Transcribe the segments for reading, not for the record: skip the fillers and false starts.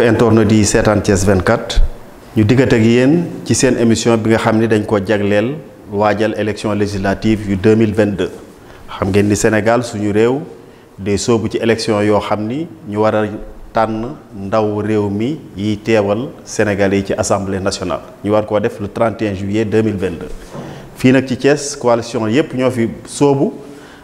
internet yi seetaan Thiès 24 ñu diggante ak yéen ci seen émission bi nga xam ni dañ ko jagleel waajal élection législative yu 2022 xam ngeen ni Sénégal suñu réew day soobu ci élection yoo xam ni ñu war a tànn ndaw réew mi yi teewal Sénégalais yi ci assemblée nationale ñu war koo def le 31 juillet 2022 fii nag ci Thiès coalition yépp ñoo fi soobu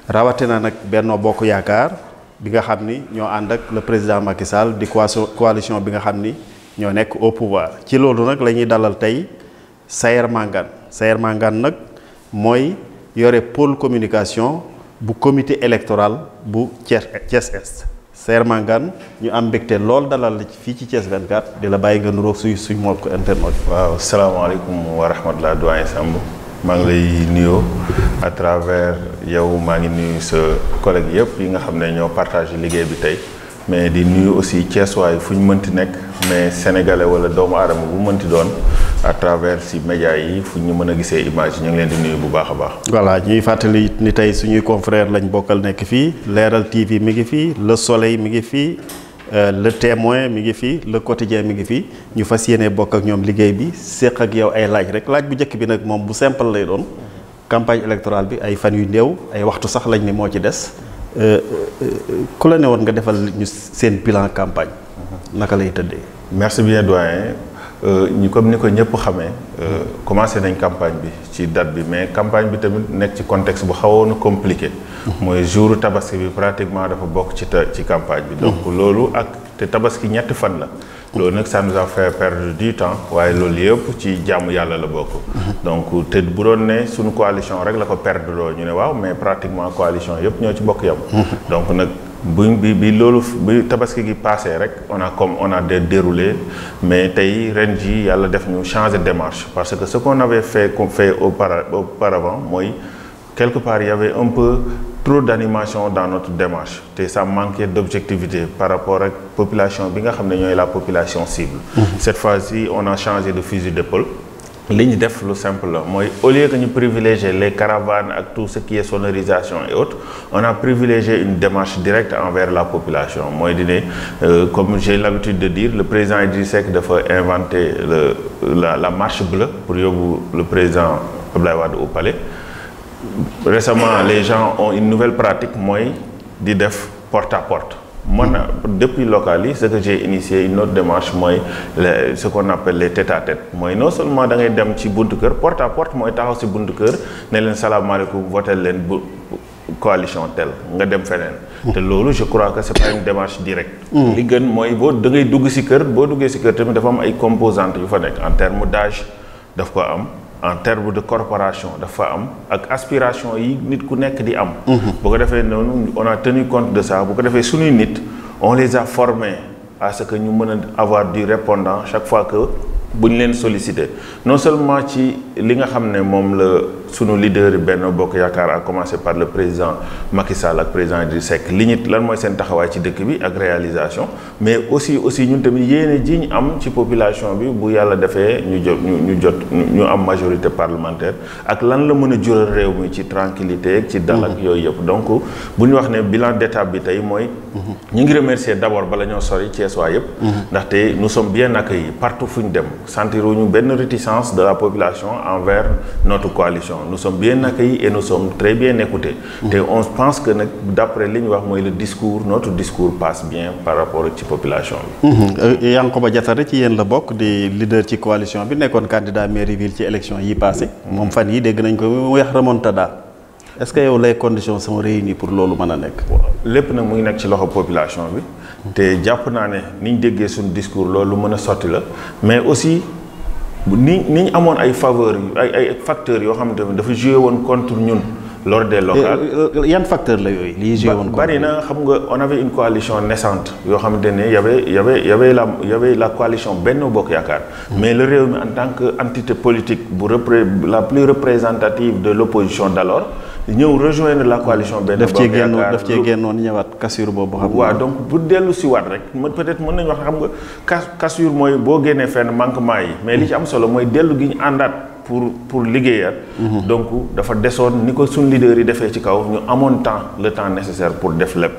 rawatina nag Benno Bokk Yaakaar bi nga xam ni ñoo ànd ak le président Macky Sall di coalition bi nga xam ni ñoo nekk au pouvoir ci loolu nag la ñuy dalal tey Sayer Mangane nag mooy yore pôle communication bu comité électoral bu Thiès Est Sayer Mangane ñu am mbégte lool dalal la fii ci Thiès 24 di la bàyyi nga nuroog suñ moo ko internet. waaw salaamaaleykum wa rahmatulah doyen Samb maa ngi lay nuyoo à travers yow maa ngi nuyu sa collègue yëpp yi nga xam ne ñoo partagé liggéey bi tey mais di nuyu aussi Thiessois fu ñu mënti nekk mais sénégalais wala doomu aadama bu mënti doon à travers si médias yi fu ñu mën a gisee image ñu ngi leen di nuyu bu baax a baax. voilà ñuy fàttali ni tey suñuy confrère lañ bokkal nekk fii Leral TV mi ngi fii Le Soleil mi ngi fii Le Témoin mi ngi fii Le Quotidien mi ngi fii ñu fas yéene bokk ak ñoom liggéey bi séq ak yow ay laaj rek laaj bu njëkk bi nag moom bu simple lay doon campagne électorale bi ay fan yu néew ay waxtu sax lañ ni moo ci des ku la ne woon nga defal ñu seen bilan campagne naka lay tëddee. merci bien doyen ñu comme ni ko ñëpp xamee commencé nañ campagne bi ci date bi mais campagne bi tamit nekk ci contexte bu xawoon compliqué. mooy jour tabaski bi pratiquement dafa bokk ci campagne bi. donc loolu ak te tabaski ñetti fan la. loolu nag ça nous a fait perdre du temps waaye loolu yëpp ci jàmm yàlla la bokk. donc te bu doon ne suñu coalition rek la ko perdre loo ñu ne waaw mais pratiquement coalition yëpp ñoo ci bokk yam donc nag bi loolu bi tabaski gi passé rek on a déroulé mais tey ren ji yàlla def ñu changer démarche parce que ce qu'on avait fait auparavant mooy quelque part il y avait un peu trop d'animation dans notre démarche te ça manquait d'objectivité par rapport ak population bi nga xam ne ñooy la population cible. Cette fois-ci on a changé de fusil d'épaule. li ñu def lu simple la mooy au lieu que ñu privilégier les caravanes ak tout ce qui est sonorisation et autres on a privilégié une démarche directe envers la population mooy di ne comme j'ai l'habitude de dire le président Idrissa Seck dafa inventé la marche bleue pour yóbbu le président Abdoulaye Wade au palais. Récemment les gens ont une nouvelle pratique mooy di def porte à porte. Man depuis local yi ce que j'ai initié une autre démarche mooy ce qu'on appelle les tête-à-tête mooy non seulement da ngay dem ci buntu kër porte à porte mooy taxaw ci buntu kër ne leen salaamaaleykum voté leen bu coalition tel nga dem feneen. te loolu je crois que c'est pas une démarche directe. li gën mooy da ngay dugg ci kër boo duggee ci kër tamit dafa am ay composantes yu fa nekk en terme d'âge daf ko am. en termes de corporation dafa am ak aspiration yi nit ku nekk di am. bu ko defee noonu on a tenu compte de ça bu ko defee suñuy nit on les a formés à ce que ñu mën a avoir du répondant chaque fois que bu ñu leen solliciter non seulement ci li nga xam ne moom la sunu leader yi Benno Bokk Yaakaar à commencer par le président Macky Sall ak président Idrissa Seck li ñu lan mooy seen taxawaay ci dëkk bi ak réalisation mais aussi ñun tamit yéene ji ñu am ci population bi bu yàlla defee ñu am majorité parlementaire ak lan la mën a jural réew mi ci tranquillité ci dal ak yooyu yëpp donc bu ñu wax ne bilan d'étape bi tey mooy ñu ngi remercier d'abord bala ñoo sori Thiessois yëpp ndaxte nous sommes bien accueillis partout fu ñu dem sentiruñu benn réticence de la population envers notre coalition nous sommes bien accueillis et nous sommes très bien écoutés. te on pense que nag d'après li ñu wax mooy notre discours passe bien par rapport ci population bi. Yankhoba Diattara ci yéen la bokk di leader ci coalition bi nekkoon candidat mairie ville ci élection yi passé moom fan yi dégg nañ ko mu wax remontada est-ce que yow les conditions sont réunies pour loolu mën a nekk. lépp nag mu ngi nekk ci loxo population bi. te jàpp naa ne ni ñu déggee suñu discours loolu mën a sotti la mais aussi ni ñu amoon ay faveurs ay facteurs yoo xamante ne dafa joué woon contre ñun lors des locales. yan facteur la yooyu liy joué woon. bari na xam nga on avait une coalition naissante yoo xamante ne y avait la coalition Benno Bokk Yaakaar. mais le réew mi en tant que entité politique la plus représentative de l'opposition d'alors ñëw rejoindre la coalition Benno Bokk Yaakaar daf cee génnoon ñëwaat cassure boobu xam nga. waaw donc bu dellu si waat rek peut-être mën nañu wax xam nga cassure mooy boo génnee fenn manquement yi mais li ci am solo mooy dellu gi ñu àndaat pour liggéeyaat. donc dafa desoon ni ko suñ leader yi defee ci kaw ñu amoon le temps nécessaire pour def lépp.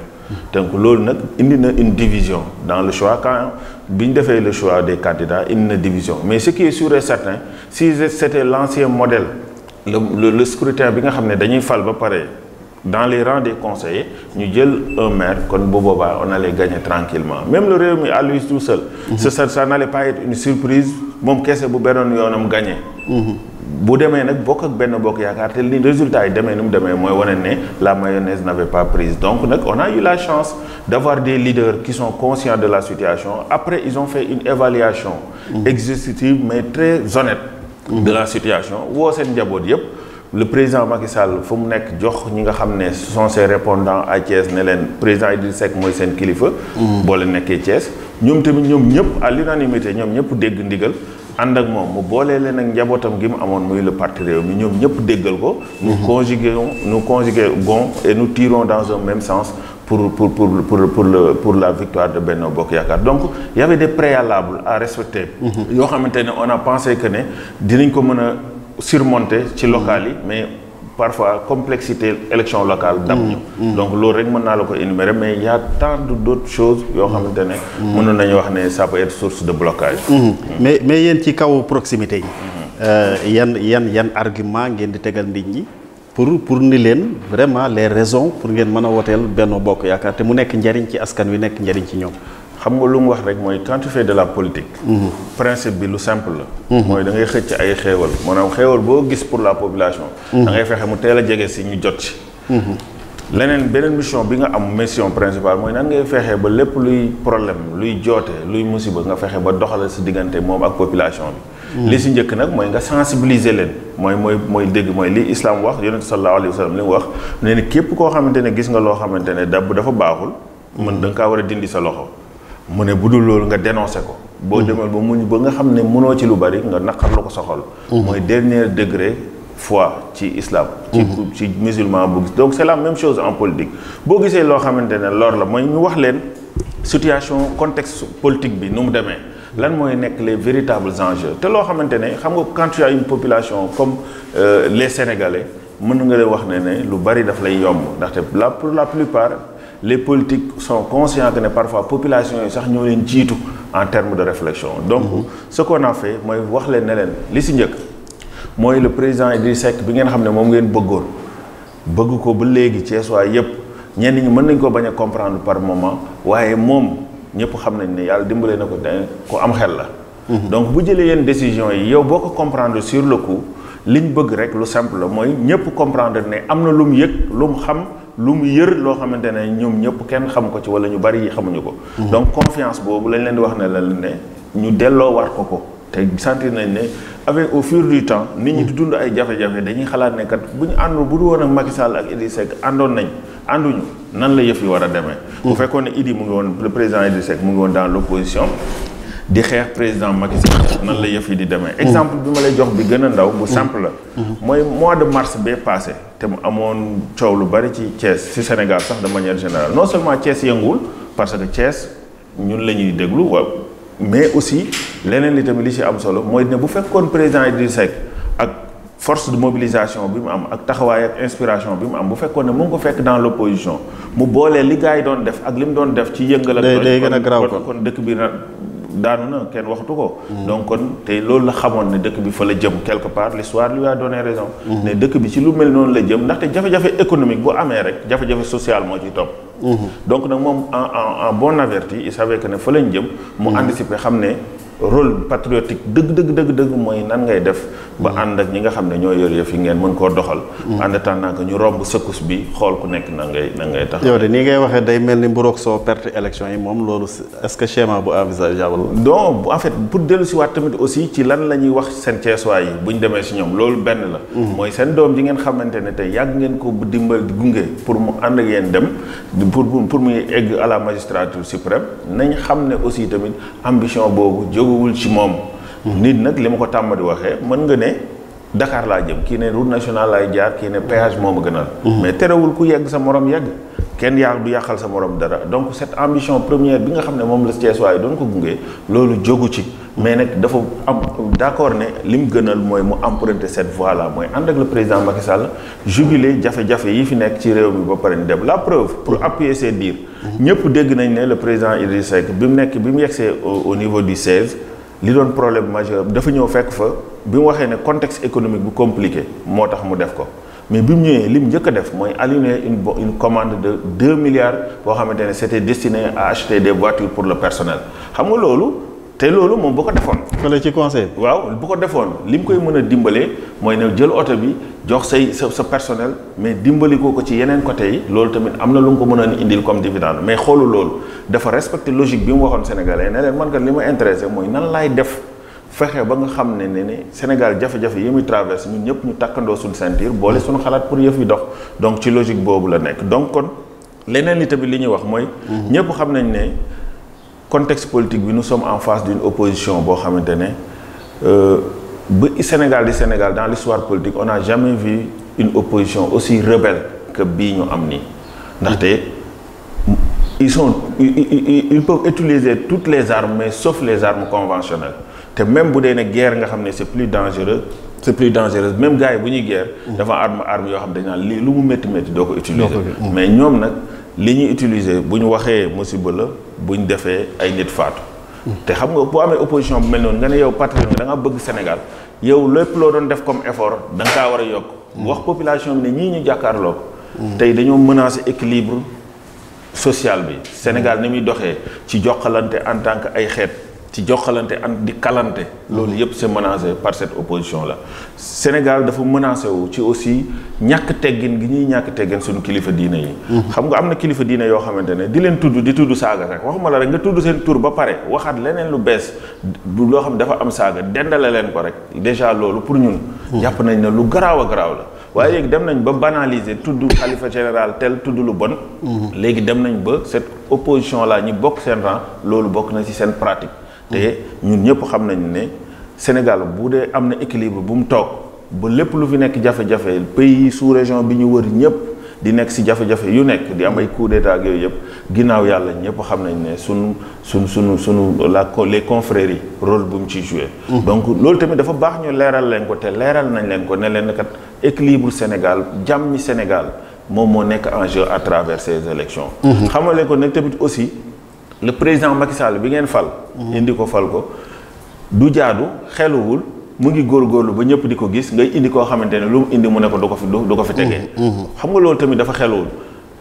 donc loolu nag indi na une division dans le choix quand bi ñu defee le choix des candidats indi na division mais ce qui est sûr et certain si c'était l'ancien modèle le scrutin bi nga xam ne dañuy fal ba pare dans les rangs des conseillers ñu jël un maire kon bu boobaa on allait gagner tranquillement même le Rewmi à lui tout seul ça n'allait pas être une surprise moom kese bu bennoon yoonam gagné bu demee nag bokk ak benn bokk yaakaar te li résultat yi demee ni mu demee mooy wane ne la mayonnaise n'avait pas prise donc nag on a eu la chance d'avoir des leaders qui sont conscients de la situation après ils ont fait une évaluation exhaustive mais très honnête de la situation woo seen njaboot yépp le président Macky Sall fu mu nekk jox ñi nga xam ne ce sont ses répondants à Thiès ne leen président Idrissa Seck mooy seen kilifa boo leen nekkee Thiès ñoom tamit ñoom ñëpp à l'unanimité ñoom ñëpp dégg ndigal ànd ak moom mu boolee leen ak njabootam gi mu amoon muy le parti Rewmi ñoom ñëpp déggal ko nous conjuguons et nous tirons dans un même sens pour la victoire de Benno Bokk Yaakaar donc il y avait des préalables à respecter yoo xamante ne on a pensé que ne dinañ ko mën a surmonter ci local yi mais parfois complexité élection locale dam ñu donc loolu rek mën naa la ko énumérer mais il y a tant d'autres choses yoo xamante ne mënoon nañu wax ne ça peut être source de blocage mais yéen ci kaw proximité yi yan argument ngeen di tegal nit ñi pour ni leen vraiment les raisons pour ngeen mën a woteel Benno Bokk Yaakaar te mu nekk njariñ ci askan wi nekk njariñ ci ñoom xam nga lu mu wax rek mooy quand tu fais de la politique principe bi lu simple la mooy da ngay xëcc ay xéewal maanaam xéewal boo gis pour la population da ngay fexe mu teel a jege si ñu jot ci beneen mission bi nga am mission principale mooy nan ngay fexe ba lépp luy problème luy joote luy musiba nga fexe ba doxalal si diggante moom ak population bi li si njëkk nag mooy nga sensibiliser leen mooy dégg mooy li islam wax yonent sallallahu alayhi wa sallam li mu wax ne ni képp koo xamante ne gis nga loo xamante ne dafa baaxul mën da nga kaa war a dindi sa loxo mu ne bu dul loolu nga dénoncé ko boo demal ba muñ ba nga xam ne mënoo ci lu bari nga naqar lu ko sa xol mooy dernier degré foi ci islam ci musulman bu gis donc c'est la même chose en politique boo gisee loo xamante ne lor la mooy ñu wax leen situation contexte politique bi nu mu demee lan mooy nekk les véritables enjeux te loo xamante ne xam nga quand tu as une population comme les Sénégalais mën nga leen wax ne lu bari daf lay yomb ndaxte pour la plupart les politiques sont conscients que ne parfois population yi sax ñoo leen jiitu en termes de réflexion donc ce qu'on a fait mooy wax leen ne leen li si njëkk mooy le président Idrissa Seck bi ngeen xam ne moom ngeen bëgg ko ba léegi Thiès waa yépp ñenn ñi mën nañ ko bañ a comprendre par moment waaye moom ñëpp xam nañ ne yàlla dimbale na ko am xel la donc bu jëlee yenn décision yi yow boo ko comprendre sur le coup liñ bëgg rek lu simple la mooy ñëpp comprendre ne am na lu mu yëg lu mu xam lu mu yër loo xamante ne ñoom ñëpp kenn xam ko ci wala ñu bari yi xamuñu ko donc confiance boobu lañ leen di wax ne la ne ñu delloo war ko te sentir nañ ne avec au fur du temps nit ñi di dund ay jafe-jafe dañuy xalaat ne kat bu ñu àndul bu du woon ak Macky Sall ak Idrissa Seck ànduñu nan la yëf yi war a demee bu fekkoon ne Idi mu ngi woon le président Idrissa Seck mu ngi woon dans l'opposition di xeex président Macky Sall nan la yëf yi di demee exemple bi ma lay jox bi gën a ndaw bu simple la mooy mois de mars bee passé te mu amoon coow lu bari ci Thiès ci Sénégal sax de manière générale non seulement Thiès yënguwul parce que Thiès ñun la ñuy déglu mais aussi leneen li tamit li ci am solo mooy ne bu fekkoon président Idrissa Seck ak force de mobilisation bi mu am ak taxawaay ak inspiration bi mu am bu fekkoon ne mu ngi ko fekk dans l'opposition mu boolee li gars yi doon def ak li mu doon def ci yëngal ak day gën a garaaw kon dëkk bi daanu na kenn waxtu ko donc kon te loolu la xamoon ne dëkk bi fa la jëm quelque part l'histoire lui a donné raison ne dëkk bi ci lu mel noonu la jëm ndaxte jafe-jafe économique bu amee rek jafe-jafe social moo ciy topp donc nag moom en bon averti il savait que ne fa lañ jëm mu anticiper xam ne rôle patriotique dëgg mooy nan ngay def ba ànd ak ñi nga xam ne ñoo yor yëf yi ngeen mën koo doxal en attendant que ñu romb secousse bi xool ku nekk na ngay tax yow de nii ngay waxee day mel ni mburoog soo perte élection yi moom loolu est-ce que schéma bu envisageable donc en fait pour dellu si waat tamit aussi ci lan la ñuy wax seen Ceesuwaay yi bu ñu demee si ñoom loolu benn la mooy seen doom ji ngeen xamante ne tey yàgg ngeen ko dimbal di gunge pour mu ànd ak yéen dem pour muy egg à la magistrature suprême nañ xam ne aussi tamit ambition boobu jógewul ci moom nit nag li ma ko tàmm di waxee mën nga ne Dakar laa jëm kii ne route nationale laay jaar kii ne péage moo ma gënal mais terewul ku yegg sa morom yegg kenn du yàqal sa morom dara donc cette ambition première bi nga xam ne moom la Thiès waaye doon ko gunge loolu jógu ci mais nag dafa am d'accord ne li mu gënal mooy mu emprunter cette voie là mooy ànd ak le président Macky Sall juguler jafe-jafe yi fi nekk ci réew mi ba pare ñu dem la preuve pour appuyer ses dires ñëpp dégg nañ ne le président Idriss Seck bi mu yegsee au niveau du 16 li doon problème majeur dafa ñëw fekk fa bi mu waxee ne contexte économique bu compliqué moo tax mu def ko mais bi mu ñëwee li mu njëkk a def mooy aligner une commande de 2 milliards boo xamante ne c'était destiné à acheter des voitures pour le personnel xam nga loolu te loolu moom bu ko defoon. fële ci conseil. waaw bu ko defoon li mu koy mën a dimbalee mooy ne jël oto bi jox sa personnel mais dimbali ko ci yeneen côté yi loolu tamit am na lu mu ko mën a indil comme dividende mais xoolu loolu dafa respecter logique bi mu waxoon sénégalais ne leen man kat li ma intéressé mooy nan laay def. fexe ba nga xam ne Sénégal jafe-jafe yi muy traverse ñun ñëpp ñu takkandoo suñu ceinture boole suñu xalaat pour yëf yi dox donc ci logique boobu la nekk donc kon leneen li tamit li ñuy wax mooy ñëpp xam nañ ne contexte politique bi nous sommes en face d'une opposition boo xamante ne ba Sénégal dans l'histoire politique on n'a jamais vu une opposition aussi rebelle que bii ñu am nii ndaxte ils peuvent utiliser toutes les armes mais sauf les armes conventionnelles te même bu dee ne guerre nga xam ne c'est plus dangereux même gars yi bu ñuy guerre dafa arme yoo xam dañ naan lii lu mu métti doo ko utiliser mais ñoom nag li ñuy utiliser bu ñu waxee musiba la bu ñu defee ay nit faatu te xam nga boo amee opposition bu mel noonu nga ne yow patriote nga da nga bëgg Sénégal yow lépp loo doon def comme effort da nga kaa war a yokk wax population bi ne ñii ñu jàkkaarloo tey dañoo menacer équilibre social bi Sénégal ni muy doxee ci jokkalante en tant que ay xeet ci jokkalante di kalante loolu yëpp c'est menacé par cette opposition là Sénégal dafa menacé wu ci aussi ñàkk teggin gi ñuy ñàkk teggin suñu kilifa diine yi xam nga am na kilifa diine yoo xamante ne di leen di tudd saaga rek waxuma la rek nga tudd seen tur ba pare waxaat leneen lu bees loo xam dafa am saaga dendale leen ko rek déjà loolu pour ñun jàpp nañ ne lu garaaw a garaaw la waaye léegi dem nañ ba banaliser tudd xalifa général tel tudd lu bon léegi dem nañ ba cette opposition là ñi bokk seen rang loolu bokk na ci seen pratique te ñun ñëpp xam nañ ne Sénégal bu dee am na équilibre bu mu toog ba lépp lu fi nekk jafe-jafe pays sous région bi ñu wër ñëpp di nekk ci jafe-jafe yu nekk di am ay coup d'état ak yooyu yëpp ginnaaw yàlla ñëpp xam nañ ne sunu les confréries rôle bu mu ciy joué. donc loolu tamit dafa baax ñu leeral leen ko te leeral nañ leen ko ne leen kat équilibre Sénégal jàmm ñi Sénégal moom moo nekk en jeu à travers ces élections. xamal leen ko nag tamit aussi. le président Macky Sall bi ngeen fal. indi ko fal ko du jaadu xeluwul mu ngi góorgóorlu ba ñëpp di ko gis ngay indi koo xamante ne lu mu indi mu ne ko du ko fi tegee. xam nga loolu tamit dafa xeluwul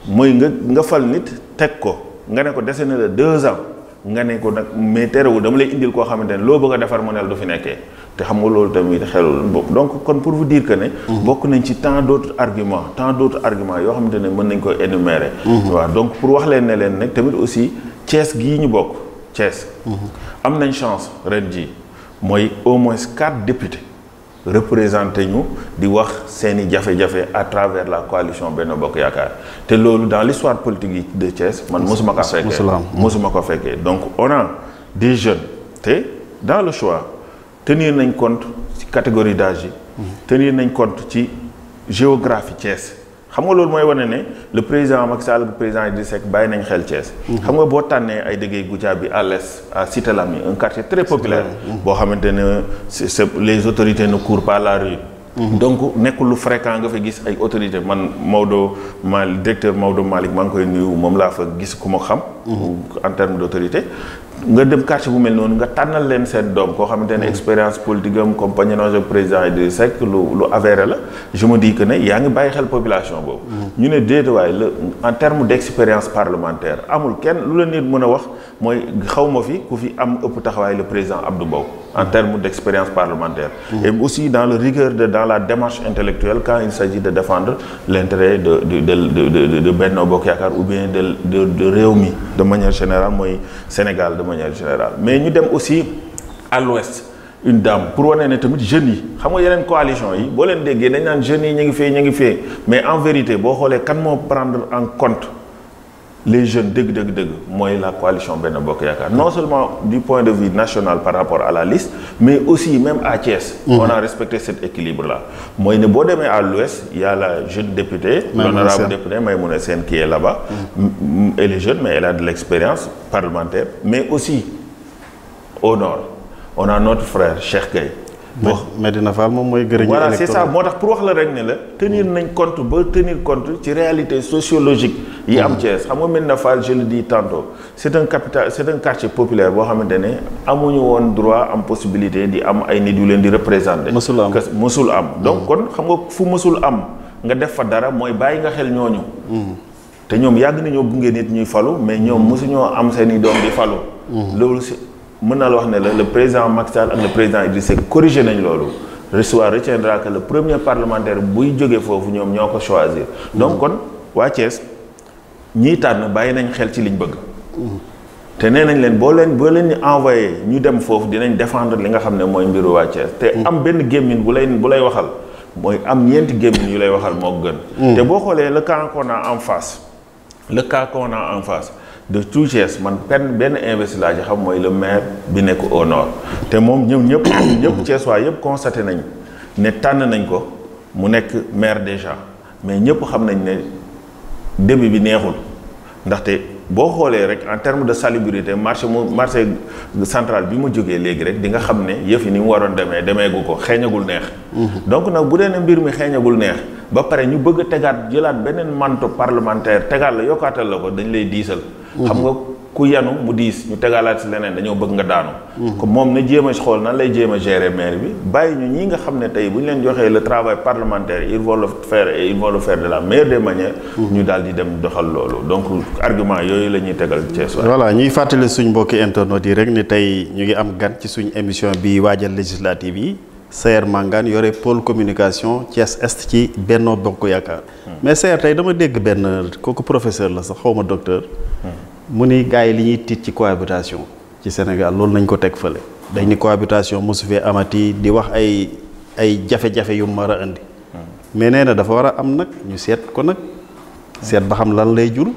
mooy nga fal nit teg ko nga ne ko dese na la 2 ans nga ne ko nag mais terewul dama lay indil koo xamante ne loo bëgg a defar mu ne la du fi nekkee te xam nga loolu tamit xeluwul donc kon pour vous dire que ne. bokk nañ ci tant d'autres arguments yoo xamante ne mën nañ ko énumérer. waaw donc pour wax leen ne leen nag tamit aussi. Thiès gii ñu bokk Thiès. am nañ chance ren ji mooy au moins 4 députés représenté ñu di wax seeni jafe-jafe à travers la coalition Benno Bokk Yaakaar te loolu dans l'histoire politique yi de Thiès man mosuma ko fekkee donc on a des jeunes te dans le choix tenir nañ compte ci catégorie d'âge yi tenir nañ compte ci géographie Thiès xam nga loolu mooy wane ne le président Macky Sall le président Idriss Seck bàyyi nañ xel Thiès. xam nga boo tànnee ay Dégué Goudiaby à l'est à Cité Lamy un quartier très populaire. boo xamante ne les autorités ne courent pas la rue. donc nekkul lu fréquent nga fa gis ay autorités man directeur Maodo Malick maa ngi koy nuyu moom laa fa gis ku ma xam. en termes d'autorité. nga dem quartier bu mel noonu nga tànnal leen seen doom koo xamante ne expérience politique am compagnonnage ak président Idriss Seck lu avéré la je me dis que ne yaa ngi bàyyi xel population boobu. ñu ne déet waaye en terme d'expérience parlementaire amul kenn lu la nit mën a wax mooy xaw ma fi ku fi am ëpp taxawaay le président Abdou Mbow en terme d'expérience parlementaire. et aussi dans le rigueur dans la démarche intellectuelle quand il s'agit de défendre l'intérêt de Benno Bokk Yaakaar ou bien de Rewmi de manière générale mooy Sénégal de manière générale mais ñu dem aussi à l'ouest une dame pour wane ne tamit jeunes yi xam nga yeneen coalition yi boo leen déggee dañ naan jeunes yi ñu ngi fee mais en vérité boo xoolee kan moo prendre en compte les jeunes dëgg mooy la coalition Benno Bokk Yaakaar non seulement du point de vue national par rapport à la liste mais aussi même à Thiès. On a respecté cet équilibre là mooy ne boo demee à l'ouest il y a la jeune députée l'honorable députée Maïmouna Sène qui est là-bas elle est jeune mais elle a de l'expérience parlementaire mais aussi au nord on a notre frère Cheikh Gueye. Medina Fall moom mooy gërëm. voilà c'est ça moo tax pour wax la rek ne la tenir nañ compte ci réalité sociologique yi am Thiès xam nga Medina Fall je le dis tantôt c'est un quartier populaire boo xamante ne amuñu woon droit am possibilité di am ay nit yu leen di représenter. mësul am donc kon xam nga fu mësul am nga def fa dara mooy bàyyi nga xel ñooñu. te ñoom yàgg nañoo gunge nit ñuy falu mais ñoom mësuñoo am seen i doom di falu. loolu mën naa la wax ne la le président Macky Sall ak le président Idrissa Seck corrigé nañ loolu l'histoire retiendra que le premier parlementaire buy jógee foofu ñoom ñoo ko choisir donc kon waa Thiès ñiy tànn bàyyi nañ xel ci liñ bëgg te nee nañ leen boo leen ñu envoyé ñu dem foofu dinañ défendre li nga xam ne mooy mbiru waa Thiès te am benn gémmiñ bu lay waxal mooy am ñeenti gémmiñ yu lay waxal moo gën te boo xoolee le cas qu'on a en face de tout Thiès man benn investi laa ci xam mooy le maire bi nekk au nord te moom ñëpp Thiès waa yëpp constaté nañ ne tànn nañ ko mu nekk maire déjà mais ñëpp xam nañ ne début bi neexul ndaxte boo xoolee rek en terme de salubrité marché central bi mu jógee léegi rek di nga xam ne yëf yi ni mu waroon demeegu ko xeeñagul neex donc nag bu dee ne mbir mi xeeñagul neex ba pare ñu bëgg a tegaat jëlaat beneen manteau parlementaire tegaat la yokkaatal la ko dañ lay diisal xam nga ku yanu mu diis ñu tegalaat si leneen dañoo bëgg nga daanu comme moom na jéem a xool nan lay jéem a gérer maire bi bàyyi ñu ñi nga xam ne tey bu ñu leen joxee le travail parlementaire ils vont le faire de la meilleure des manières ñu daal di dem doxal loolu donc argument yooyu la ñuy tegal Thiès voilà ñuy fàttali suñ mbokki internautes yi rek ni tey ñu ngi am gan ci suñ émission bi waajal législative yi Sayer Mangane yore pôle communication Thiès Est ci Benno Bokk Yaakaar mais Sayer tey dama dégg benn kooku professeur la sax xawma docteur mu ni gars yi li ñuy tiit ci cohabitation ci Sénégal loolu nañ ko teg fële dañ ni cohabitation mosu fee amati di wax ay jafe-jafe yu mu war a indi mais nee na dafa war a am nag ñu seet ko nag seet ba xam lan lay jur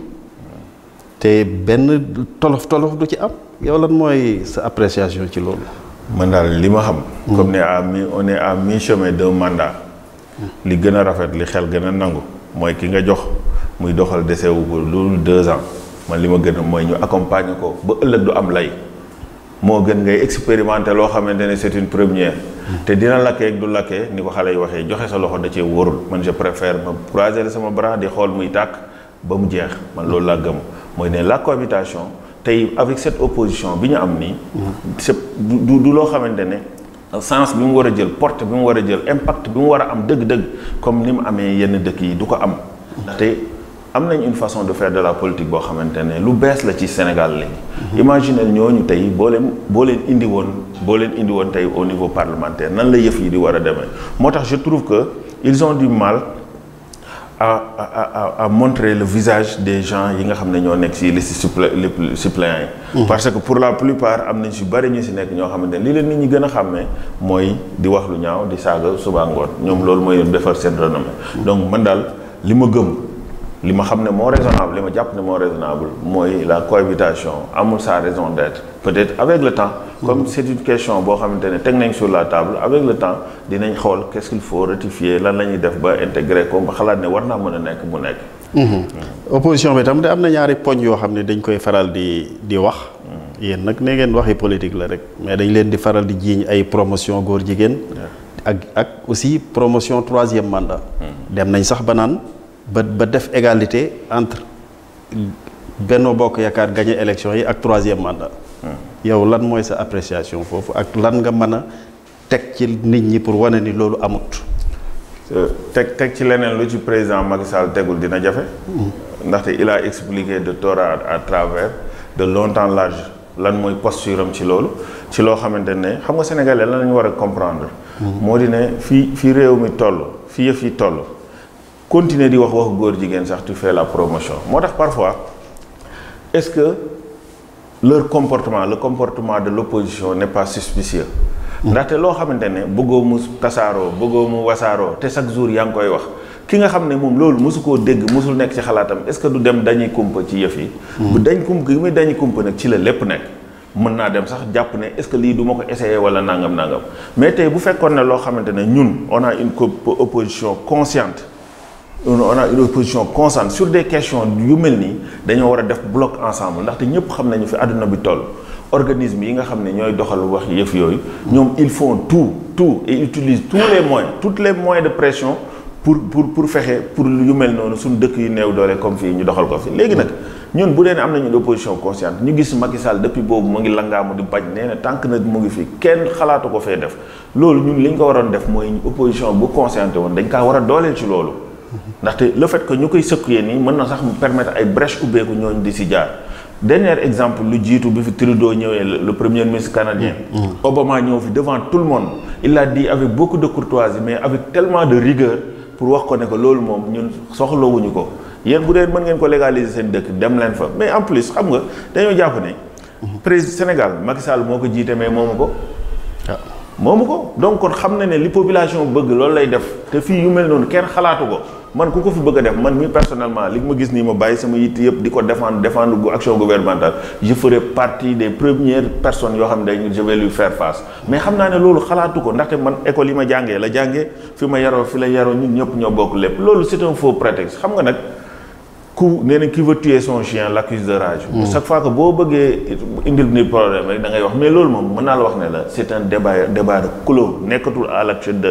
te benn tolof du ci am yow lan mooy sa appréciation ci loolu. man daal li ma xam. comme on est à mi-chemin d'un mandat. li gën a rafet li xel gën a nangu mooy ki nga jox muy doxal desewu ko loolu 2 ans. man li ma gën a mooy ñu accompagner ko ba ëllëg du am lay moo gën ngay expérimenter loo xamante ne c'est une première te dina lakkee ak du lakkee ni ko xale yi waxee joxe sa loxo da cee wóorul man je préfère ma croiser sama bras di xool muy tàkk ba mu jeex man loolu laa gëm mooy ne la cohabitation tey avec cette opposition bi ñu am nii c'est du loo xamante ne sens bi mu war a jël porte bi mu war a jël impact bi mu war a am dëgg-dëgg comme ni mu amee yenn dëkk yi du ko am ndaxte am nañ une façon de faire de la politique boo xamante ne lu bees la ci Sénégal léegi. imaginez ñooñu tey boo leen indi woon tey au niveau parlementaire nan la yëf yi di war a demee moo tax je trouve que ils ont du mal à montrer le visage des gens yi nga xam ne ñoo nekk ci liste suppléants yi. parce que pour la plupart am nañ ci bari ñu ci nekk ñoo xamante ne li leen nit ñi gën a xàmmee mooy di wax lu ñaaw di saaga suba ngoon ñoom loolu mooy defar seen renommée. donc man daal li ma gëm. li ma xam ne moo raisonnable li ma jàpp ne moo raisonnable mooy la cohabitation amul sa raison d'être peut-être avec le temps comme c'est une question boo xamante ne teg nañ sur la table avec le temps dinañ xool qu'est-ce qu'il faut rectifier lan la ñuy def ba intégrer ko ba xalaat ne war naa mën a nekk mu nekk opposition bi tam de am na ñaari poñ yoo xam ne dañ koy faral di wax yéen nag ne ngeen waxi politique la rek mais dañ leen di faral di jiiñ ay promotion góor jigéen ak aussi promotion 3e mandat dem nañ sax ba naan ba def égalité entre Benno Bokk Yaakaar gagné élection yi ak 3e mandat. yow lan mooy sa appréciation foofu ak lan nga mën a teg ci nit ñi pour wane ni loolu amut. teg ci leneen lu ci président Macky Sall tegul dina jafe. ndaxte il a expliqué de tort à travers de long en large lan mooy posture am ci loolu ci loo xamante ne xam nga sénégalais lan la ñu war a comprendre. moo di ne fii réew mi toll fii yëf yi toll. continuer di wax góor jigéen sax tu fais la promotion moo tax parfois est-ce que le comportement de l'opposition n'est pas suspicieux ndaxte loo xamante ne bëggoo mu tasaaroo bëggoo mu wasaaroo te chaque jour yaa ngi koy wax ki nga xam ne moom loolu mosu koo dégg mosul nekk ci xalaatam est-ce que du dem dañuy kumpa ci yëf yi. bu dañ kumpa gi muy dañuy kumpa nag ci la lépp nekk. mën naa dem sax jàpp ne est-ce que lii du ma ko essayer wala nangam mais tey bu fekkoon ne loo xamante ne ñun on a une opposition consciente on a une opposition constante sur des questions yu mel nii dañoo war a def bloc ensemble ndaxte ñëpp xam nañu fi àdduna bi toll. organisme yi nga xam ne ñooy doxal wax yëf yooyu ñoom ils font tout et utilisent tous les moyens de pression pour fexe pour yu mel noonu suñu dëkk yu néew doole comme fii ñu doxal ko fi léegi nag ñun bu dee ne am nañu opposition consciente ñu gis Macky Sall depuis boobu mu ngi langaamu di bañ nee na tant que nag mu ngi fi kenn xalaatu ko fee def loolu ñun li ñu ko waroon def mooy opposition bu consciente woon dañ kaa war a dooleel ci loolu ndaxte le fait que ñu koy sëkkuyee nii mën na sax mu permettre ay brèche ubbeeku ñooñu di si jaar. Dernier exemple lu jiitu bi fi Trudeau ñëwee le premier ministre canadien. Obama ñëw fi devant tout le monde. Il l'a dit avec beaucoup de courtoisie mais avec tellement de rigueur pour wax ko ne ko loolu moom ñun soxlawuñu ko yéen bu dee mën ngeen ko légaliser seen dëkk dem leen fa mais en plus xam nga dañoo jàpp ne. président Sénégal Macky Sall moo ko jiite mais moomu ko. moomu ko donc kon xam na ne li population bëgg loolu lay def te fii yu mel noonu kenn xalaatu ko. man ku ko fi bëgg a def man mi personnellement li ma gis nii ma bàyyi sama yitt yëpp di ko défendre action gouvernementale je ferai partie des premières personnes yoo xam ne je vais lui faire face mais xam naa ne loolu xalaatu ko ndaxte man école yi ma jàngee la jàngee fi ma yaroo fi la yaroo ñun ñëpp ñoo bokk lépp loolu c'est un faux prétexte xam nga nag ku nee na qui veut tuer son chien l'accuse de rage. chaque fois que boo bëggee indil ni problème rek da ngay wax mais loolu moom mën naa la wax ne la c'est un débat de clos nekkatul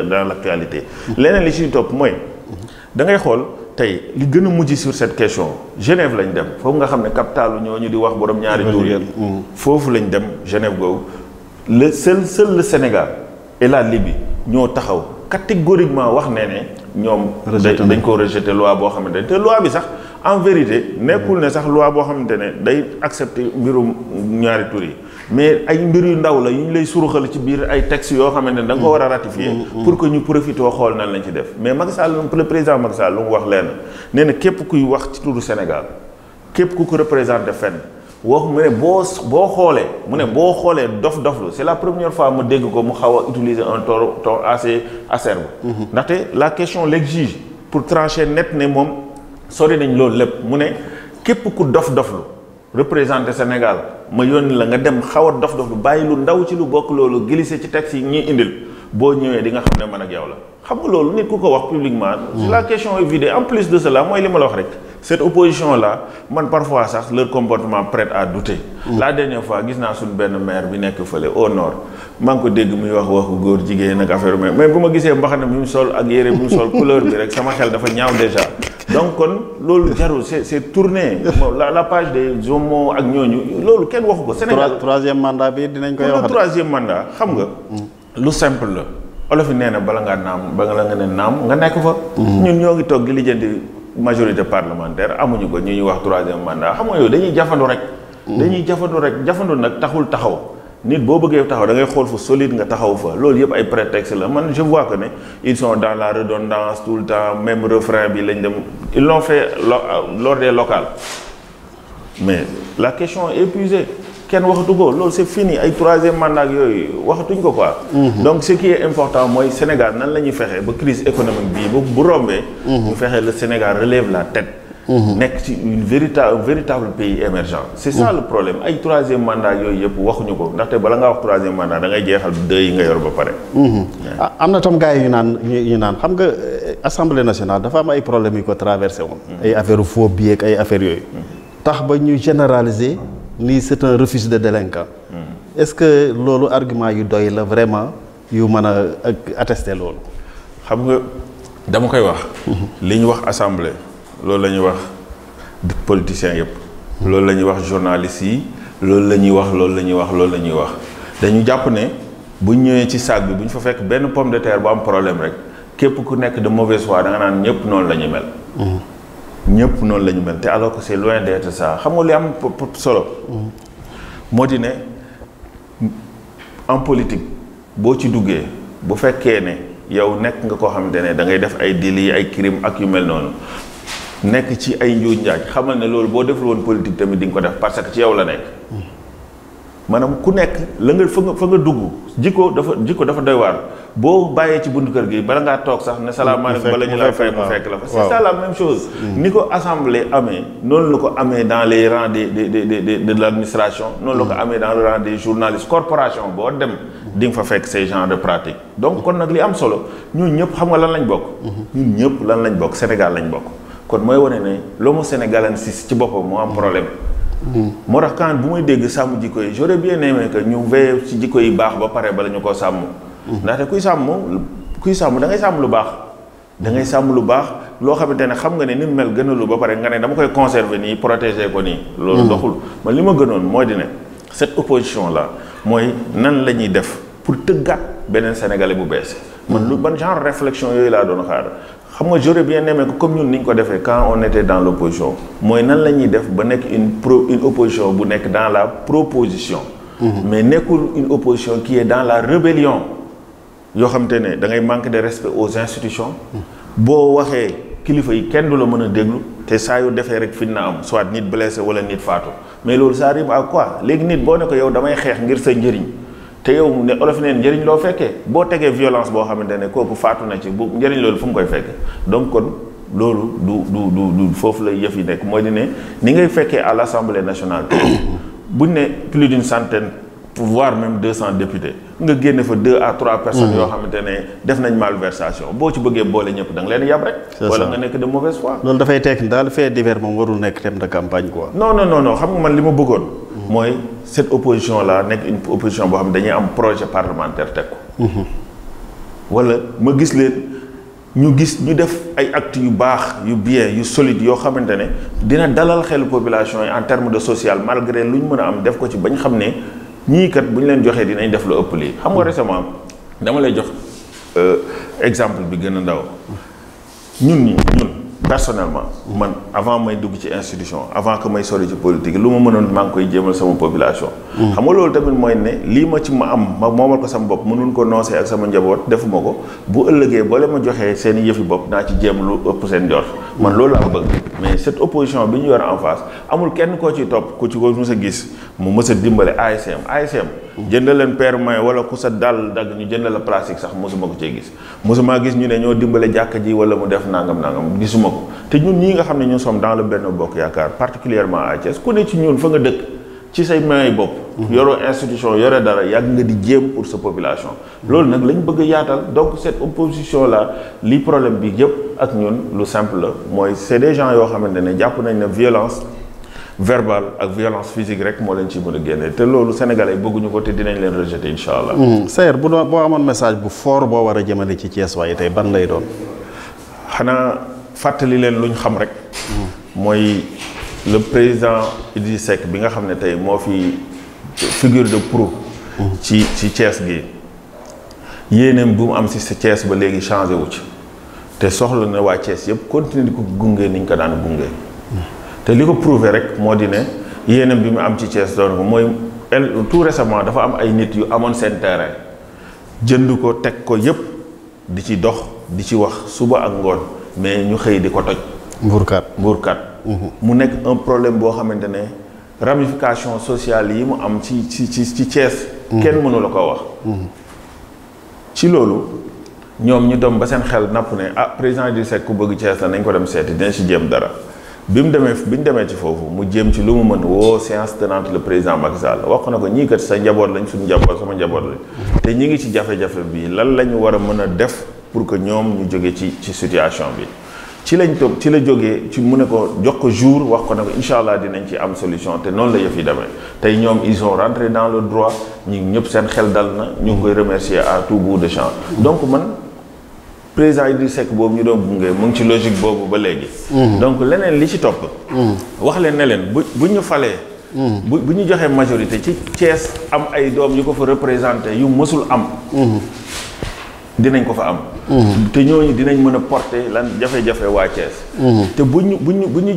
dans l'actualité leneen li ciy topp mooy da ngay xool tey li gën a mujj sur cette question Genève lañ dem foofu nga xam ne capitalu ñooñu di wax borom ñaari tur yi foofu lañ dem Genève googu seul le Sénégal et la Libye ñoo taxaw catégoriquement wax ne ñoom dañ ko rejeter loi boo xamante ne te loi bi sax en vérité nekkul ne sax loi boo xamante ne day accepter mbirum ñaari tur yi mais ay mbir yu ndaw la yu ñu lay suruxal ci biir ay textes yoo xamante ne da nga ko war a ratifier pour que ñu profité xool nan lañ ci def mais Macky Sall le président Macky Sall lu mu wax leen nee na képp kuy wax ci turu Sénégal képp ku ko représenté fenn wax mu ne boo xoolee mu ne boo xoolee dof-doflu c'est la première fois mu dégg ko mu xaw a utiliser un ton assez acerbe ndaxte la question l'exige pour trancher net ne moom sori nañ loolu lépp mu ne képp ku dof-doflu représenté Sénégal ma yónni la nga dem xaw a dof lu bàyyi lu ndaw ci lu bokk loolu glissé ci texte yi ñuy indil boo ñëwee di nga xam ne man ak yow la xam nga loolu nit ku ko wax publiquement la question est vidée en plus de cela mooy li ma la wax rek cette opposition là man parfois sax leur comportement prête à douter la dernière fois gis naa suñ benn maire bi nekk fële au nord maa ngi ko dégg muy wax waxu góor jigéen ak affaire mais bu ma gisee mbaxana bi mu sol ak yére bi mu sol couleur bi rek sama xel dafa ñaaw déjà donc kon loolu jarul c'est tourné la page des homos ak ñooñu loolu kenn waxu ko Sénégal troisième mandat bi dinañ koy wax troisième mandat xam nga lu simple la olof yi nee na bala ngaa naam bala nga ne naam nga nekk fa ñun ñoo ngi toog di lijjanti majorité parlementaire amuñu ko ñu ñuy wax troisième mandat xam nga yow dañuy jafandu rek jafandu nag taxul taxaw nit boo bëggee taxaw da ngay xool fu solide nga taxaw fa loolu yëpp ay prétexte la man je vois que ne ils sont dans la redondance tout le temps même refrain bi lañ dem ils l'ont fait lors des locales mais la question est épuisée kenn waxatu ko loolu c'est fini ay troisième mandat ak yooyu waxatuñ ko quoi. Donc ce qui est important mooy Sénégal nan la ñuy fexe ba crise économique bii bu rombee. ñu fexe le Sénégal relève la tête. nekk ci un véritable pays émergent. C'est ça le problème ay troisième mandat yooyu yëpp waxuñu ko ndaxte bala ngaa wax troisième mandat da ngay jeexal deux yi nga yor ba pare. am na tam gars yi ñu naan xam nga assemblée nationale dafa am ay problèmes yu ko traversé woon. ay affaire faux billets ak ay affaires yooyu. tax ba ñu généraliser ni c'est un refuge de délinquant. Est-ce que loolu argument yu doy la vraiment yu mën a attester loolu. xam nga dama koy wax. li ñu wax assemblée. loolu la ñuy wax politiciens yëpp loolu la ñuy wax journalistes yi loolu la ñuy wax dañu jàpp ne bu ñëwee ci sac bi bu ñu fa fekk benn pomme de terre bu am problème rek képp ku nekk de mauvaise foi da nga naan ñëpp noonu la ñu mel. ñëpp noonu la ñu mel te alors que c'est loin d'être ça xam nga li am solo. moo di ne en politique boo ci duggee bu fekkee ne yow nekk nga koo xamante ne da ngay def ay délits ay crimes ak yu mel noonu. nekk ci ay njuuj njaaj xamal ne loolu boo deful woon politique tamit di nga ko def parce que ci yow la nekk maanaam ku nekk la nga fa nga dugg jikko dafa doy waar boo bàyyee ci buntu kër gi bala ngaa toog sax ne salaamaaleykum bala ñu la fay mu fekk la fa c'est ça la même chose ni ko assemblée amee noonu la ko amee dans les rangs de l'administration noonu la ko amee dans le rang des journalistes corporation boo dem di nga fa fekk ces genres de pratiques donc kon nag li am solo ñun ñëpp xam nga lan lañ bokk ñun ñëpp lan lañ bokk Sénégal lañ bokk kon mooy wane ne l'homo sénégalensis ci boppam moo am problème moo tax quand bu may dégg sàmm jikko yi j'aurais bien aimé que ñu veille ci jikko yi baax ba pare bala ñu ko sàmm ndaxte kuy sàmm da ngay sàmm lu baax da ngay sàmm lu baax loo xamante ne xam nga ne ni mu mel gënalu ba pare nga ne dama koy conserver nii protéger ko nii loolu doxul man li ma gënoon mooy di ne cette opposition là mooy nan la ñuy def pour tëggaat beneen sénégalais bu bees man lu ban genre réflexion yooyu laa doon xaar xam nga j'aurais bien aimé que comme ñun ni ñu ko defee quand on était dans l'opposition mooy nan la ñuy def ba nekk une opposition bu nekk dans la proposition mais nekkul une opposition qui est dans la rébellion yoo xamante ne da ngay manquer de respect aux institutions boo waxee kilifa yi kenn du la mën a déglu te saa yu defee rek fi na am soit nit blessé wala nit faatu mais loolu ça arrive à quoi léegi nit boo ne ko yow damay xeex ngir sa njëriñ te yow ne olof neen njëriñ loo fekkee boo tegee violence boo xamante ne kooku faatu na ci bu njëriñ loolu fu mu koy fekkee donc kon loolu du foofu la yëf yi nekk mooy di ne ni ngay fekkee à l'Assemblée nationale buñ ne plus d'une centaine voire même 200 députés nga génne fa 2 à 3 personnes yoo xamante ne def nañ malversation boo ci bëggee boole ñëpp da nga leen yab rek wala nga nekk de mauvaise foi loolu dafay tekki daal fait divers moom warul nekk thème de campagne quoi non xam nga man li ma bëggoon mooy cette opposition là nekk une opposition boo xam ne dañuy am projet parlementaire teg ko wala ma gis leen ñu def ay actes yu baax yu bien yu solide yoo xamante ne dina dalal xelu population yi en termes de social malgré lu ñu mën a am def ko ci bañ xam ne ñii kat bu ñu leen joxee dinañ def lu ëpp lii xam nga récemment dama lay jox exemple bi gën a ndaw ñun personnellement man avant may dugg ci institution avant que may sori ci politique lu ma mënoon maa ngi koy jéemal sama population xam nga loolu tamit mooy ne lii ma ci ma am ma moomal ko sama bopp mënul ko noosee ak sama njaboot defuma ko bu ëllëgee boo leen ma joxee seen i yëfi bopp naa ci jéem lu ëpp seen njort man loolu laa bëgg mais cette opposition bi ñu yor en face amul kenn koo ci topp ku ci ko mës a gis mu mës a dimbale ASM jëndal leen paire main wala ku sa dal dagg ñu jëndal la plastique sax mosuma ko cee gis mosuma gis ñu ne ñoo dimbale jàkka ji wala mu def nangam gisuma ko te ñun ñii nga xam ne ñun sommes dans le Benno Bokk Yaakaar particulièrement à Thiès ku ne ci ñun fa nga dëkk ci say mains yi bopp yoroo institution yore dara yàgg nga di jéem pour sa population loolu nag lañ bëgg a yaatal donc cette opposition là li problème bi yëpp ak ñun lu simple la mooy c'est des gens yoo xamante ne jàpp nañ ne violence verbale ak violence physique rek moo leen ci mën a génne te loolu sénégalais bëgguñu ko te dinañ leen rejeter incha allah. Sayer boo amoon message bu fort boo war a jëmale ci Thiès waaye tey ban lay doon. xanaa fàttali leen luñ xam rek. mooy le président Idrissa Seck bi nga xam ne tey moo fi figure de proue. ci Thiès gi yéeneem bu mu am si sa Thiès ba léegi changé wu ci te soxla na waa Thiès yëpp continuer di ko gunge ni ñu ko daan gunge. te li ko prouvé rek moo di ne yéenam bi mu am ci Thiès doon ko mooy tout récemment dafa am ay nit yu amoon seen terrain jënd ko teg ko yëpp di ci dox di ci wax suba ak ngoon mais ñu xëy di ko toj. mbuurkat mu nekk un problème boo xamante ne ramification sociale yi mu am ci Thiès. kenn mënu la ko wax. ci loolu ñoom ñu dem ba seen xel napp ne président Idrissa Seck ku bëgg Thiès la nañ ko dem seeti dina ci jéem dara. bi ñu demee ci foofu mu jéem ci lu mu mën woo séance tenante le président Macky Sall wax na ko ñii kat sa njaboot lañ suñu njaboot sama njaboot lañ te ñi ngi ci jafe-jafe bi lan la ñu war a mën a def pour que ñoom ñu jóge ci situation bi ci la jógee ci mu ne ko jox ko jour wax ko ne ko incha allah dinañ ci am solution te noonu la yëf yi demee tey ñoom ils sont rentrés dans le droit ñi ñëpp seen xel dal na ñu ngi koy remercier à tout bout de champ donc man président Idrissa Seck boobu ñu doon gunge mu ngi ci logique boobu ba léegi. donc leneen li ci topp. wax leen ne leen bu ñu falee. bu ñu joxee majorité ci Thiès am ay doom yu ko fa représenté yu mësul am. dinañ ko fa am. te ñooñu dinañ mën a porter lan jafe-jafe waa Thiès. te bu ñu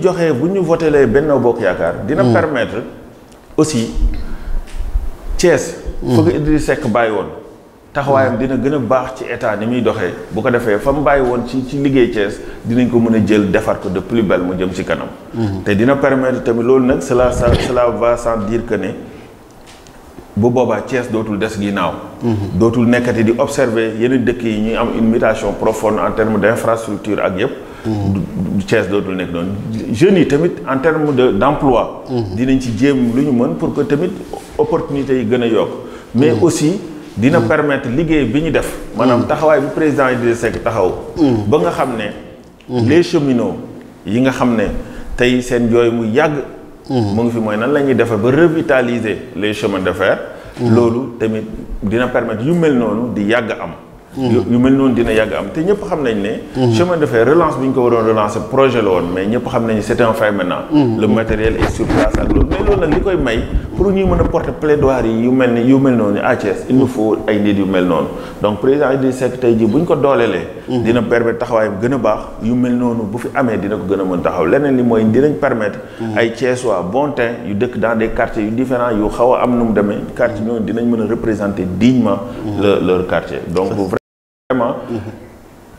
joxee bu ñu votelee Benno Bokk Yaakaar. dina permettre aussi Thiès. fa nga Idrissa Seck bàyyi woon. taxawaayam dina gën a baax ci état ni muy doxee bu ko defee fa mu bàyyi woon ci liggéey Thiès dinañ ko mën a jël defar ko de plus belle mu jëm ci kanam. te dina permettre tamit loolu nag cela va sans dire que ne bu boobaa Thiès dootul des ginnaaw. dootul nekkati di observer yeneen dëkk yi ñuy am une mutation profonde en termes d'infrastructure ak yëpp. Thiès dootul nekk noonu jeunes yi tamit en termes d'emploi. dinañ ci jéem lu ñu mën pour que tamit opportunités yi gën a yokk. mais aussi dina permettre liggéey bi ñu def. maanaam taxawaay bi président Idrissa Seck taxaw. ba nga xam ne. les cheminots yi nga xam ne tey seen jooy mu yàgg. mu ngi fi mooy nan la ñuy defee ba revitaliser les chemins de fer. loolu tamit dina permettre yu mel noonu di yàgg am. yu mel noonu dina yàgg am te ñëpp xam nañ ne. chemin de fer relance bi ñu ko waroon relancer projet la woon mais ñëpp xam nañ ne c'est un fait maintenant. le matériel est sur place ak loolu mais loolu nag li koy may pour ñuy mën a porter plaidoirie yu mel noonu à Thiès il nous faut ay nit yu mel noonu donc président Idrissa Seck tey jii bu ñu ko dooleelee. dina permettre taxawaayam gën a baax yu mel noonu bu fi amee dina ko gën a mën taxaw leneen li mooy dinañ permettre. ay Thiessois bon teint yu dëkk dans des quartiers yu différents yu xaw a am nu mu demee quartier ñooñu dinañ mën a représenter dignement leur quartier donc.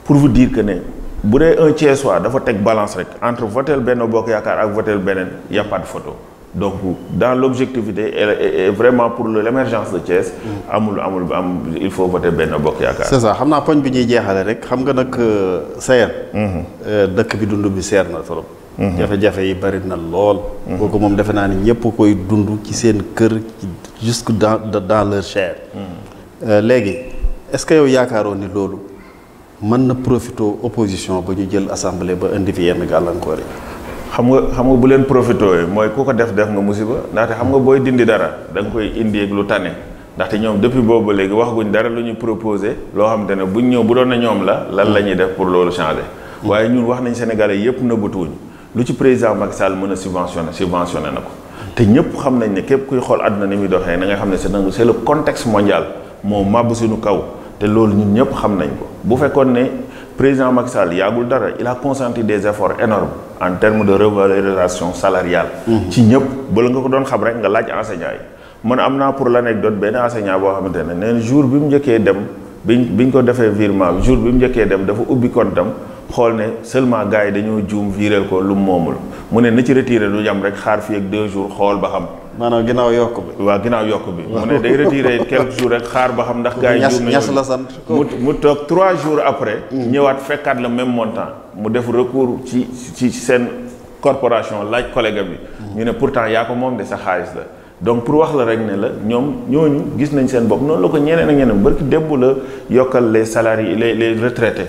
pour vous dire que ne bu dee un Thiessois dafa teg balance rek entre voter Benno Bokk Yaakaar ak voter beneen y a pas de photo donc dans l'objectivité et vraiment pour l'émergence de Thiès amul il faut voter Benno Bokk Yaakaar. c'est ça xam naa poñ bi ñuy jeexale rek xam nga nag Sayer dëkk bi dund bi seer na trop. jafe-jafe yi bari na lool. kooku moom defe naa ni ñëpp koy dund ci seen kër jusque dans leur chair. léegi est-ce que yow yaakaaroon ni loolu mën na profité opposition ba ñu jël assemblée ba indi fi yenn gàllankoor yi. xam nga bu leen profité mooy ku ko def nga musiba ndaxte xam nga booy dindi dara da nga koy indi ak lu tane ndaxte ñoom depuis boobu ba léegi waxaguñ dara lu ñu proposé loo xamante ne buñ ñëw bu doon na ñoom lan la ñuy def pour loolu changer. waaye ñun wax nañ Sénégalais yépp nëbbatuwuñ lu ci président Macky Sall mën a subventionné na ko te ñëpp xam nañ ne képp kuy xool àdduna ni muy doxee na nga xam ne c'est le contexte mondial moo màbb suñu kaw. te loolu ñun ñëpp xam nañ ko bu fekkoon ne président Macky Sall yàggul dara il a consenti des efforts énormes en termes de revalorisation salariale. ci ñëpp bala nga ko doon xam rek nga laaj enseignant yi man am naa pour l'anecdote benn enseignant boo xamante ne neen jour bi mu njëkkee dem biñ ko defee virement jour bi mu njëkkee dem dafa ubbi compte am xool ne seulement gars yi dañoo juum viréel ko lu mu moomul mu ne na ci retiré du jam rek xaar fii ak 2 jours xool ba xam. maanaam ginnaaw yokk bi. waaw ginnaaw yokk bi. mu ne day retiré quelques jours rek xaar ba xam ndax. gars yi juum nañu ñas la sant mu toog 3 jours après. ñëwaat fekkaat le même montant mu def recours ci seen corporation laaj collègue bi. ñu ne pourtant yaa ko moom de sa xaalis la. donc pour wax la rek ne la ñooñu gis nañ seen bopp noonu la ko ñeneen ak ñeneen barki démb la yokkal les salariés les retraités.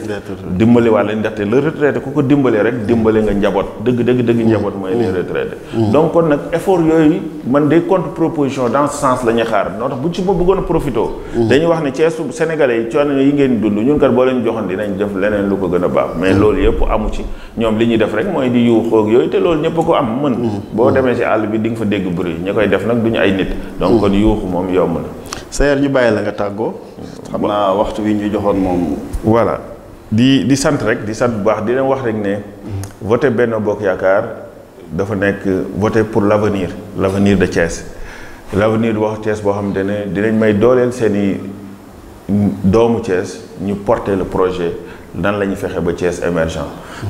dimbali wàlla ndaxte le retraité ku ko dimbalee rek dimbale nga njaboot dëgg njaboot mooy les retraités. donc kon nag effort yooyu man des contre proposition dans ce sens la ñuy xaar noo tax bu ci ma bëggoon a profité. dañuy wax ne Thiès Sénégalais yi coono yi ngeen dund ñun kat boo leen joxoon dinañ def leneen lu ko gën a baax. mais loolu yëpp amu ci ñoom li ñuy def rek mooy di yuuxoo ak yooyu te loolu ñëpp ko am mën. boo demee ci àll bi di nga fa dégg bruit ñi koy def nag duñu ay nit donc kon yuuxu moom yomb na. Sayer ñu bàyyi la nga tàggoo. xam naa waxtu wi ñu joxoon moom. voilà di sant rek di sant bu baax di leen wax rek ne. voter Benno Bokk Yaakaar dafa nekk voter pour l'avenir de Thiès. l'avenir wax Thiès boo xamante ne dinañ may dooleel seeni doomu Thiès ñu porter le projet nan la ñuy fexe ba Thiès émergent.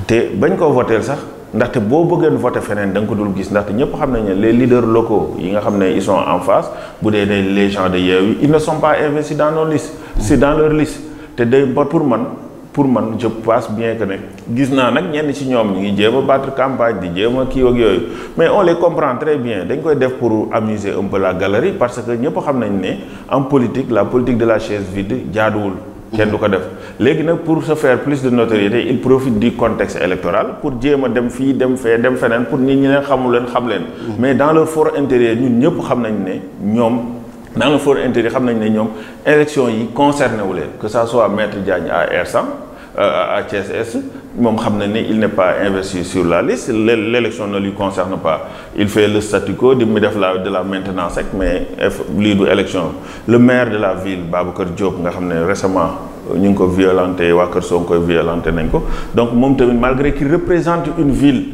te bañ koo voter sax. ndaxte boo bëggeen voté feneen da nga ko dul gis ndaxte ñëpp xam nañ ne les leaders locaux yi nga xam ne ils sont en face bu dee les gens de Yewwi ils ne sont pas investis dans nos listes c'est dans leur liste te day pour man je pense bien que ne gis naa nag ñenn ci ñoom ñu ngi jéem a battre campagne di jéem a kii ak yooyu mais on les comprend très bien dañ koy def pour amuser un peu la galerie parce que ñëpp xam nañ ne en politique la politique de la chaise vide jaaduwul kenn du ko def léegi nag pour se faire plus de notoriété il profite du contexte électoral pour jéem a dem fii dem fee dem feneen pour nit ñi leen xamul leen xam leen mais dans leur fort intérieur ñun ñëpp xam nañ ne ñoom dans leur fort intérieur xam nañ ne ñoom élection yi concerné wu leen que ça soit Maître Diagne à R100 à Thiès Est moom xam na ne il n'est pas investi sur la liste l'élection ne lui concerne pas il fait le statu quo di mu def de la maintenance rek mais lii du élection le maire de la ville Babacar Diop nga xam ne récemment ñu ngi ko violenté waa Kër Sonko violenté nañ ko donc moom tamit malgré qu'il représente une ville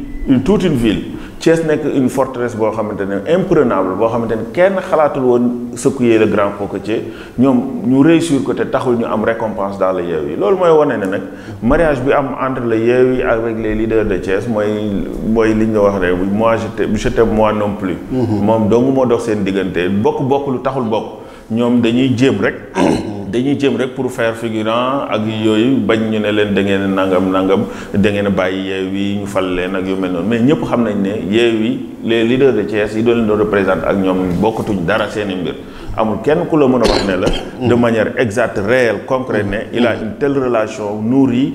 toute une ville Thiès nekk une forteresse boo xamante ne imprenable boo xamante ne kenn xalaatul woon secouer le grand cocotier ñoom ñu réussir ko te taxul ñu am récompense dans le Yewwi loolu mooy wane ne nag mariage bi am entre le Yewwi avec les leaders de Thiès mooy li ñu wax rek moi je t'aime moi non plus. moom dong moo dox seen diggante bokk lu taxul bokk. ñoom dañuy jéem rek pour faire figurant ak yooyu bañ ñu ne leen da ngeen nangam da ngeen a bàyyi Yewwi ñu fal leen ak yu mel noonu mais ñëpp xam nañ ne Yewwi les leaders de Thiès yi doon leen doon représenter ak ñoom bokkatuñ dara seeni mbir amul kenn ku la mën a wax ne la de manière exacte réelle concrète ne il a une telle relation nourrie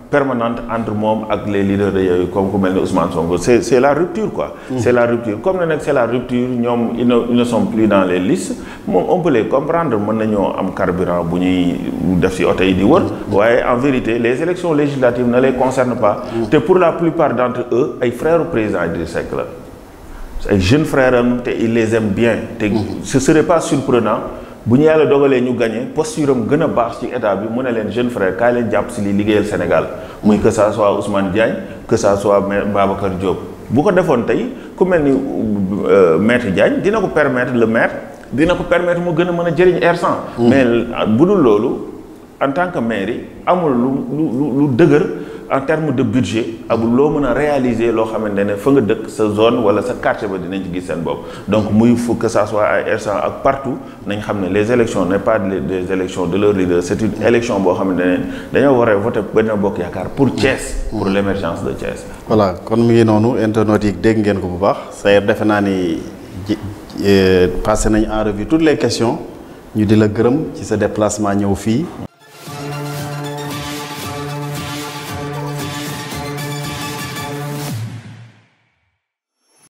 permanente entre moom ak les leaders de Yewwi comme ku mel ni Ousmane Sonko c'est la rupture quoi. C'est la rupture comme ne nag c'est la rupture ñoom ils ne sont plus dans les listes moom on peut les comprendre mën nañoo am carburant bu ñuy def ci oto yi di wër waaye en vérité les élections législatives ne les concernent pas te pour la plupart d'entre eux ay frères président Idrissa Seck la ay jeunes frères am te ils les aiment bien te ce serait pas surprenant bu ñu yàlla dogalee ñu gagné posture am gën a baax ci état bi mu ne leen jeune frère kaay leen jàpp si li liggéeyal Sénégal muy que ça soit Ousmane Diagne que ça soit Babacar Diop bu ko defoon tey ku mel ni maître Diagne dina ko permettre le maire dina ko permettre mu gën a mën a jëriñ R100 mais bu dul loolu en tant que maire yi amul lu dëgër en termes de budget ak loo mën a réaliser loo xamante ne fa nga dëkk sa zone wala sa quartier ba dinañ ci gis seen bopp donc muy fu que ça soit ay R100 ak partout nañ xam ne les élections n'est pas des élections de leur leader c'est une élection boo xamante ne dañoo war a voter Benno Bokk Yaakaar pour Thiès pour l'émergence de Thiès. voilà kon mu ngi noonu internautes yi dégg ngeen ko bu baax Sayer defe naa ni passé nañ en revue toutes les questions ñu di la gërëm ci sa déplacement ñëw fii